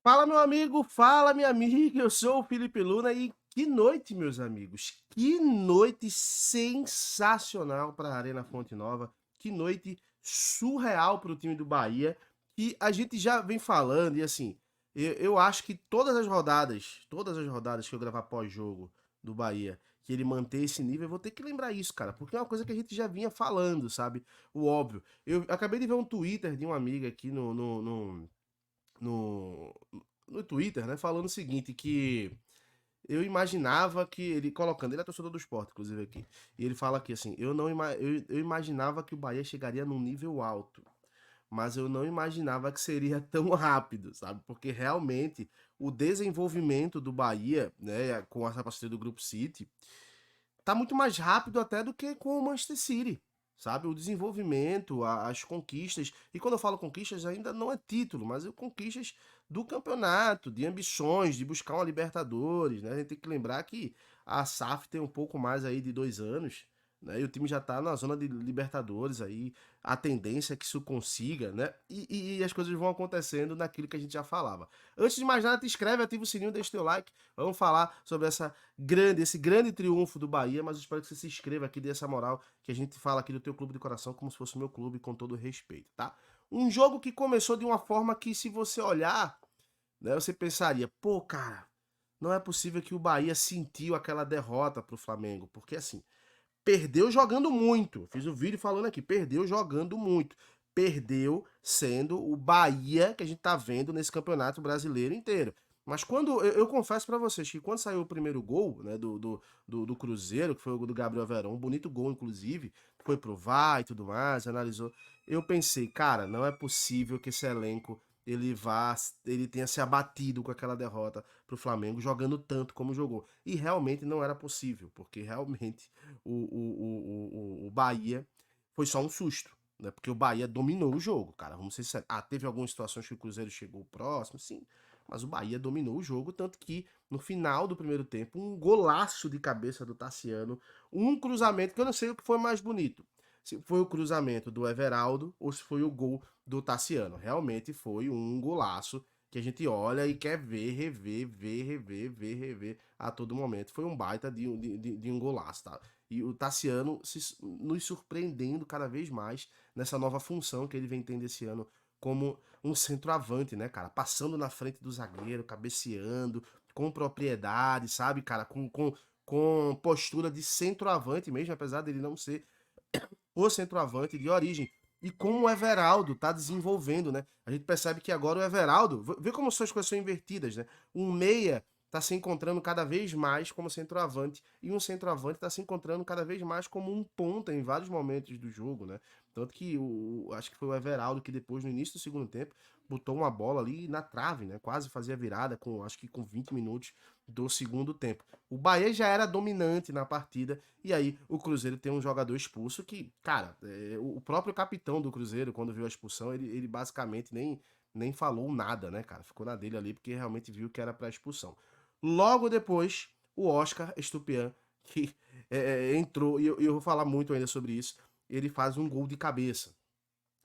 Fala, meu amigo, fala, minha amiga. Eu sou o Felipe Luna e que noite, meus amigos. Que noite sensacional para a Arena Fonte Nova. Que noite surreal para o time do Bahia. Que a gente já vem falando e assim, eu acho que todas as rodadas que eu gravar pós-jogo do Bahia, que ele manter esse nível, eu vou ter que lembrar isso, cara, porque é uma coisa que a gente já vinha falando, sabe? O óbvio. Eu acabei de ver um Twitter de uma amiga aqui no, no Twitter, né, falando o seguinte, que eu imaginava que ele colocando, ele é torcedor do esporte, inclusive aqui, e ele fala aqui assim, eu imaginava que o Bahia chegaria num nível alto, mas eu não imaginava que seria tão rápido, sabe? Porque realmente o desenvolvimento do Bahia, né, com essa parceria do Grupo City, tá muito mais rápido até do que com o Manchester City, sabe? O desenvolvimento, as conquistas. E quando eu falo conquistas, ainda não é título, mas conquistas do campeonato, de ambições, de buscar uma Libertadores, né? A gente tem que lembrar que a SAF tem um pouco mais aí de 2 anos, né? E o time já tá na zona de Libertadores aí. A tendência é que isso consiga, né? E as coisas vão acontecendo naquilo que a gente já falava. Antes de mais nada, te inscreve, ativa o sininho, deixa o teu like. Vamos falar sobre esse grande triunfo do Bahia, mas eu espero que você se inscreva aqui, dê essa moral que a gente fala aqui do teu clube de coração como se fosse o meu clube, com todo respeito, tá? Um jogo que começou de uma forma que, se você olhar, né, você pensaria, pô, cara, não é possível que o Bahia sentiu aquela derrota pro Flamengo, porque assim, perdeu jogando muito. Fiz um vídeo falando aqui, perdeu jogando muito. Perdeu sendo o Bahia que a gente tá vendo nesse campeonato brasileiro inteiro. Mas quando eu confesso pra vocês que quando saiu o primeiro gol, né, do Cruzeiro, que foi o gol do Gabriel Verón, um bonito gol, inclusive, foi pro VAR e tudo mais, analisou. Eu pensei, cara, não é possível que esse elenco ele tenha se abatido com aquela derrota pro Flamengo, jogando tanto como jogou. E realmente não era possível, porque realmente o Bahia foi só um susto, né? Porque o Bahia dominou o jogo, cara. Vamos ser sérios. Ah, teve algumas situações que o Cruzeiro chegou próximo, sim. Mas o Bahia dominou o jogo, tanto que no final do primeiro tempo, um golaço de cabeça do Tassiano, um cruzamento que eu não sei o que foi mais bonito. Se foi o cruzamento do Everaldo ou se foi o gol do Tassiano. Realmente foi um golaço que a gente olha e quer ver, rever, ver, rever, ver, rever a todo momento. Foi um baita de um golaço, tá? E o Tassiano nos surpreendendo cada vez mais nessa nova função que ele vem tendo esse ano como um centroavante, né, cara? Passando na frente do zagueiro, cabeceando, com propriedade, sabe, cara? Com postura de centroavante mesmo, apesar dele não ser o centroavante de origem. E como o Everaldo tá desenvolvendo, né? A gente percebe que agora o Everaldo, vê como as coisas são invertidas, né? Um meia tá se encontrando cada vez mais como centroavante e um centroavante tá se encontrando cada vez mais como um ponta em vários momentos do jogo, né? Tanto que acho que foi o Everaldo que depois, no início do segundo tempo, botou uma bola ali na trave, né? Quase fazia virada com, acho que com 20 minutos do segundo tempo. O Bahia já era dominante na partida e aí o Cruzeiro tem um jogador expulso que, cara, o próprio capitão do Cruzeiro, quando viu a expulsão, ele basicamente nem falou nada, né, cara? Ficou na dele ali porque realmente viu que era pra expulsão. Logo depois, o Oscar Estupian, que entrou, e eu vou falar muito ainda sobre isso, ele faz um gol de cabeça,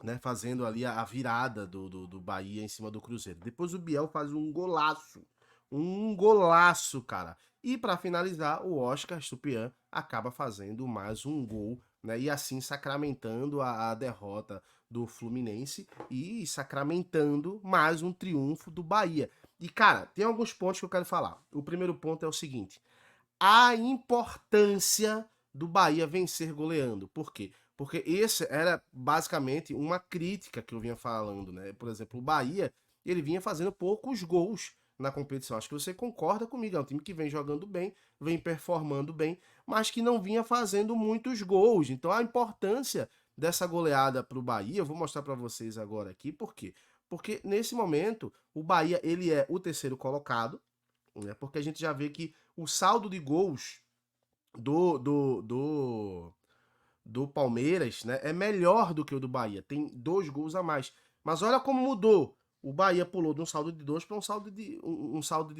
né? Fazendo ali a virada do Bahia em cima do Cruzeiro. Depois o Biel faz um golaço. Um golaço, cara. E para finalizar, o Oscar Stupian acaba fazendo mais um gol, né? E assim sacramentando a derrota do Fluminense e sacramentando mais um triunfo do Bahia. E, cara, tem alguns pontos que eu quero falar. O primeiro ponto é o seguinte: a importância do Bahia vencer goleando. Por quê? Porque esse era basicamente uma crítica que eu vinha falando, né? Por exemplo, o Bahia, ele vinha fazendo poucos gols na competição. Acho que você concorda comigo, é um time que vem jogando bem, vem performando bem, mas que não vinha fazendo muitos gols. Então a importância dessa goleada para o Bahia, eu vou mostrar para vocês agora aqui, por quê? Porque nesse momento o Bahia ele é o terceiro colocado, né? Porque a gente já vê que o saldo de gols do, do, do, do Palmeiras, né, é melhor do que o do Bahia. Tem 2 gols a mais. Mas olha como mudou. O Bahia pulou de um saldo de 2 para um saldo de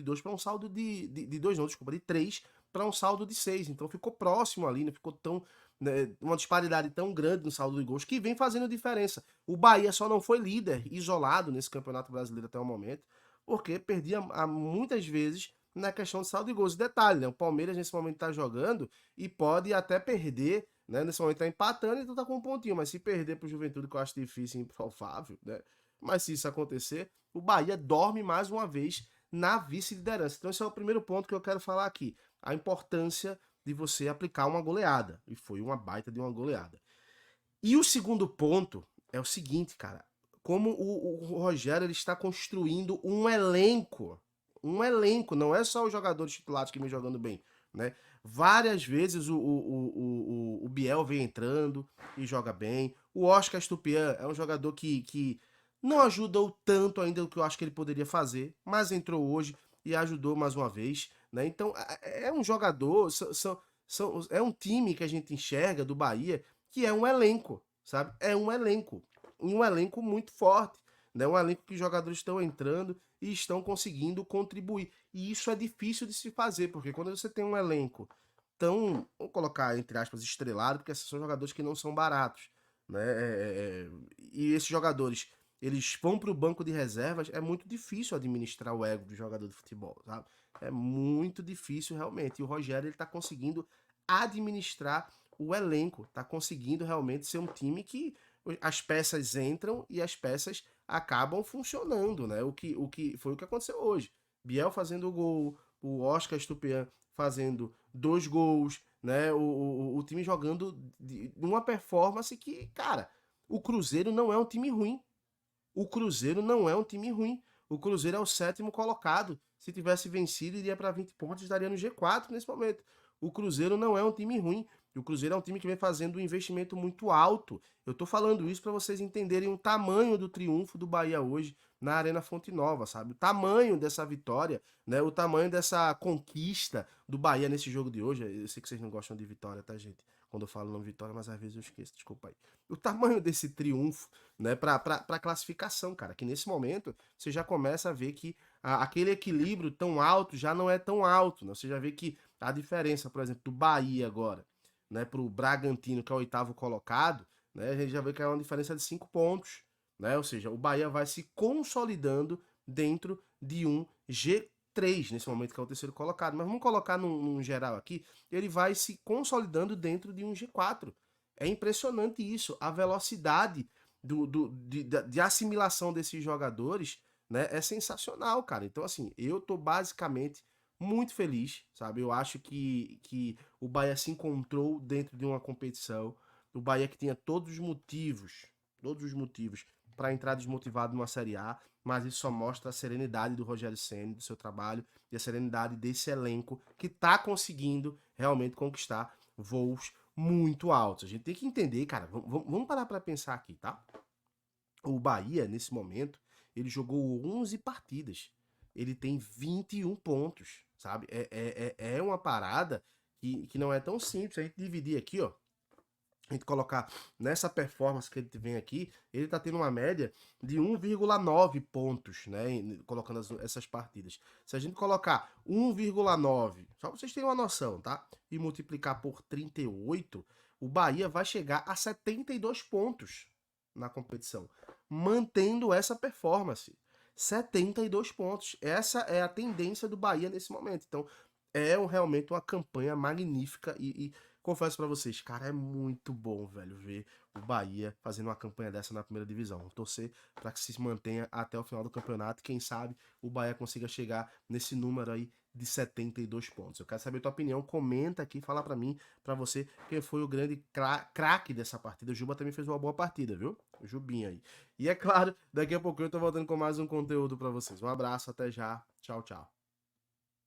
2 para um saldo de 2, não, desculpa, de 3 para um saldo de 6. Então ficou próximo ali, não ficou tão né, uma disparidade tão grande no saldo de gols que vem fazendo diferença. O Bahia só não foi líder isolado nesse Campeonato Brasileiro até o momento, porque perdia muitas vezes na questão de saldo de gols. E detalhe, né, o Palmeiras nesse momento está jogando e pode até perder, né, nesse momento está empatando e tu tá com um pontinho, mas se perder pro Juventude, que eu acho difícil e improvável, né, mas se isso acontecer, o Bahia dorme mais uma vez na vice-liderança. Então esse é o primeiro ponto que eu quero falar aqui, a importância de você aplicar uma goleada, e foi uma baita de uma goleada. E o segundo ponto é o seguinte, cara, como o Rogério ele está construindo um elenco, não é só os jogadores titulares que vem jogando bem, né? Várias vezes o Biel vem entrando e joga bem. O Oscar Stupian é um jogador que não ajudou tanto ainda o que eu acho que ele poderia fazer, mas entrou hoje e ajudou mais uma vez, né? Então é um jogador, é um time que a gente enxerga do Bahia que é um elenco, sabe? É um elenco muito forte, né? Um elenco que os jogadores estão entrando e estão conseguindo contribuir. E isso é difícil de se fazer, porque quando você tem um elenco tão, vamos colocar entre aspas, estrelado, porque esses são jogadores que não são baratos, né? E esses jogadores, eles vão para o banco de reservas, é muito difícil administrar o ego do jogador de futebol, sabe? É muito difícil realmente. E o Rogério ele tá conseguindo administrar o elenco, tá conseguindo realmente ser um time que as peças entram e as peças acabam funcionando, né? O que foi o que aconteceu hoje. Biel fazendo o gol, o Oscar Stupian fazendo 2 gols, né? O time jogando de uma performance que, cara, o Cruzeiro não é um time ruim. O Cruzeiro não é um time ruim. O Cruzeiro é o 7º colocado. Se tivesse vencido, iria para 20 pontos, estaria no G4 nesse momento. O Cruzeiro não é um time ruim. O Cruzeiro é um time que vem fazendo um investimento muito alto. Eu tô falando isso para vocês entenderem o tamanho do triunfo do Bahia hoje na Arena Fonte Nova, sabe? O tamanho dessa vitória, né? O tamanho dessa conquista do Bahia nesse jogo de hoje. Eu sei que vocês não gostam de vitória, tá, gente? Quando eu falo não vitória, mas às vezes eu esqueço, desculpa aí. O tamanho desse triunfo, né, para classificação, cara, que nesse momento você já começa a ver que aquele equilíbrio tão alto já não é tão alto, né? Você já vê que a diferença, por exemplo, do Bahia agora, né, para o Bragantino, que é o 8º colocado, né, a gente já vê que é uma diferença de 5 pontos, né? Ou seja, o Bahia vai se consolidando dentro de um G3 nesse momento que é o 3º colocado. Mas vamos colocar num geral aqui, ele vai se consolidando dentro de um G4. É impressionante isso, a velocidade de assimilação desses jogadores, né, é sensacional, cara. Então, assim, eu tô basicamente muito feliz, sabe? Eu acho que o Bahia se encontrou dentro de uma competição, o Bahia que tinha todos os motivos para entrar desmotivado numa Série A, mas isso só mostra a serenidade do Rogério Ceni, do seu trabalho e a serenidade desse elenco que tá conseguindo realmente conquistar voos muito altos. A gente tem que entender, cara, vamos parar para pensar aqui, tá? O Bahia, nesse momento, ele jogou 11 partidas. Ele tem 21 pontos, sabe? É uma parada que não é tão simples. A gente dividir aqui, ó. A gente colocar nessa performance que ele vem aqui, ele tá tendo uma média de 1,9 pontos, né? Colocando essas partidas. Se a gente colocar 1,9, só pra vocês terem uma noção, tá? E multiplicar por 38, o Bahia vai chegar a 72 pontos na competição, mantendo essa performance. 72 pontos. Essa é a tendência do Bahia nesse momento. Então, realmente uma campanha magnífica e confesso pra vocês, cara, é muito bom, velho, ver o Bahia fazendo uma campanha dessa na primeira divisão. Vou torcer para que se mantenha até o final do campeonato. Quem sabe o Bahia consiga chegar nesse número aí de 72 pontos. Eu quero saber a tua opinião, comenta aqui, fala para mim, para você, quem foi o grande craque dessa partida. O Juba também fez uma boa partida, viu? O Jubinha aí. E é claro, daqui a pouco eu tô voltando com mais um conteúdo para vocês. Um abraço, até já. Tchau, tchau.